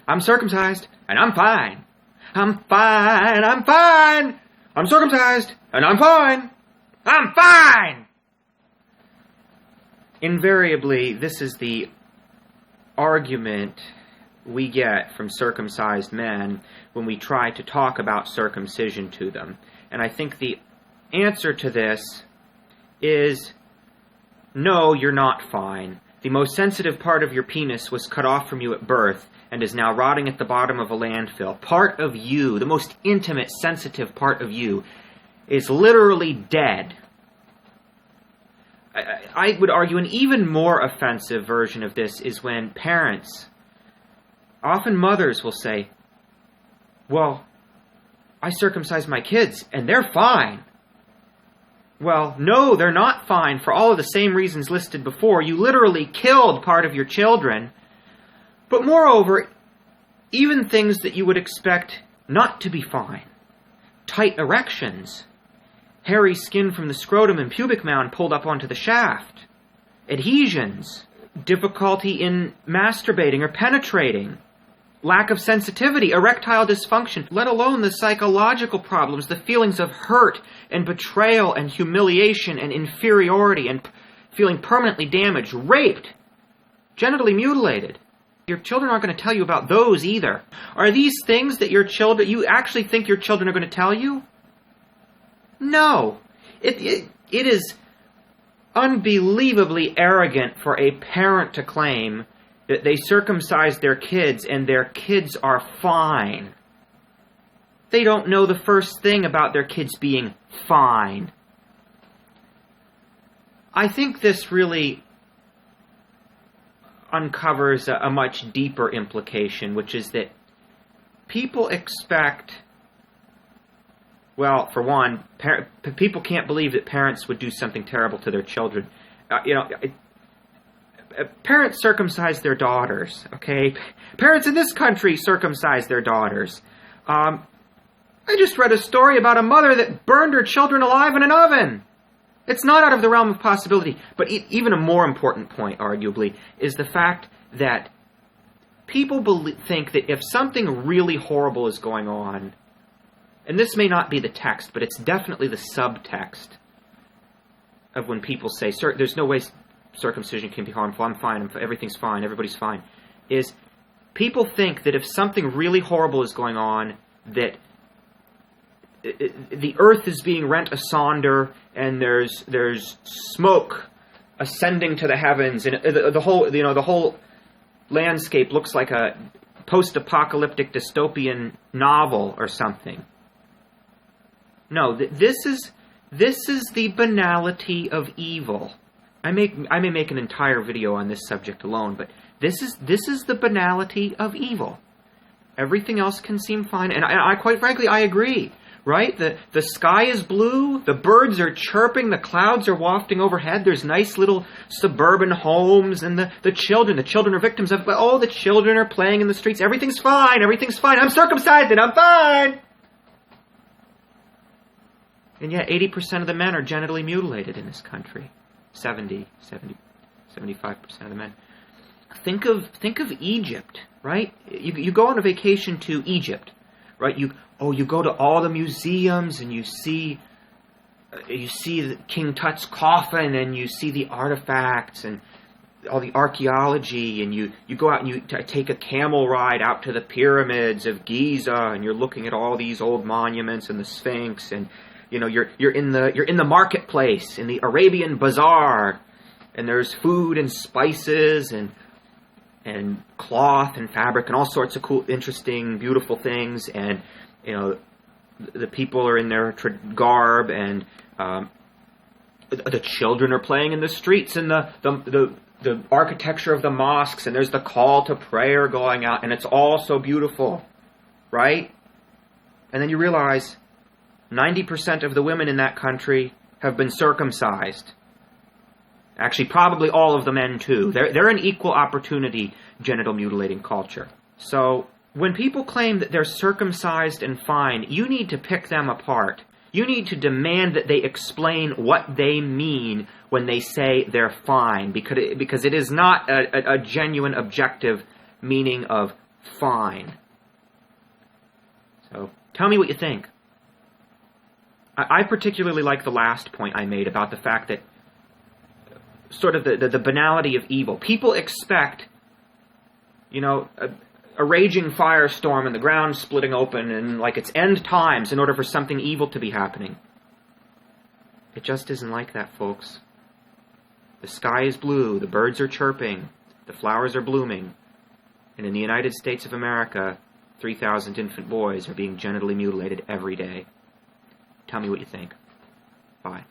I'm circumcised, and I'm fine. I'm fine, I'm fine. I'm circumcised, and I'm fine. I'm fine! Invariably, this is the argument we get from circumcised men when we try to talk about circumcision to them. And I think the answer to this is, no, you're not fine. The most sensitive part of your penis was cut off from you at birth and is now rotting at the bottom of a landfill. Part of you, the most intimate, sensitive part of you, is literally dead. I would argue an even more offensive version of this is when parents, often mothers, will say, well, I circumcised my kids and they're fine. Well, no, they're not fine for all of the same reasons listed before. You literally killed part of your children. But moreover, even things that you would expect not to be fine, tight erections, hairy skin from the scrotum and pubic mound pulled up onto the shaft, adhesions, difficulty in masturbating or penetrating, lack of sensitivity, erectile dysfunction, let alone the psychological problems, the feelings of hurt and betrayal and humiliation and inferiority and feeling permanently damaged, raped, genitally mutilated. Your children aren't going to tell you about those either. Are these things that you actually think your children are going to tell you? No. It is unbelievably arrogant for a parent to claim that they circumcised their kids and their kids are fine. They don't know the first thing about their kids being fine. I think this really uncovers a much deeper implication, which is that people expect, well, for one, people can't believe that parents would do something terrible to their children. Parents circumcise their daughters, okay? Parents in this country circumcise their daughters. I just read a story about a mother that burned her children alive in an oven. It's not out of the realm of possibility. But even a more important point, arguably, is the fact that people think that if something really horrible is going on, and this may not be the text, but it's definitely the subtext of when people say, there's no way circumcision can be harmful, I'm fine, everything's fine, everybody's fine, is people think that if something really horrible is going on, that the earth is being rent asunder and there's smoke ascending to the heavens, and the whole landscape looks like a post-apocalyptic dystopian novel or something. No, this is the banality of evil. I may make an entire video on this subject alone, but this is the banality of evil. Everything else can seem fine, and I quite frankly, I agree. Right? The sky is blue, the birds are chirping, the clouds are wafting overhead, there's nice little suburban homes, and the children are victims of, the children are playing in the streets, everything's fine, I'm circumcised and I'm fine! And yet 80% of the men are genitally mutilated in this country. 75% of the men. Think of Egypt, right? You go on a vacation to Egypt, right? You go to all the museums and you see King Tut's coffin and you see the artifacts and all the archaeology, and you go out and you take a camel ride out to the pyramids of Giza, and you're looking at all these old monuments and the Sphinx, and you're in the marketplace in the Arabian bazaar, and there's food and spices and cloth and fabric and all sorts of cool, interesting, beautiful things, and the people are in their garb, and the children are playing in the streets, and the architecture of the mosques, and there's the call to prayer going out, and it's all so beautiful, right? And then you realize 90% of the women in that country have been circumcised. Actually, probably all of the men too. They're an equal opportunity genital mutilating culture. So when people claim that they're circumcised and fine, you need to pick them apart. You need to demand that they explain what they mean when they say they're fine, because it is not a genuine objective meaning of fine. So, tell me what you think. I particularly like the last point I made about the fact that sort of the banality of evil. People expect, a raging firestorm and the ground splitting open and like it's end times in order for something evil to be happening. It just isn't like that, folks. The sky is blue, the birds are chirping, the flowers are blooming, and in the United States of America, 3,000 infant boys are being genitally mutilated every day. Tell me what you think. Bye.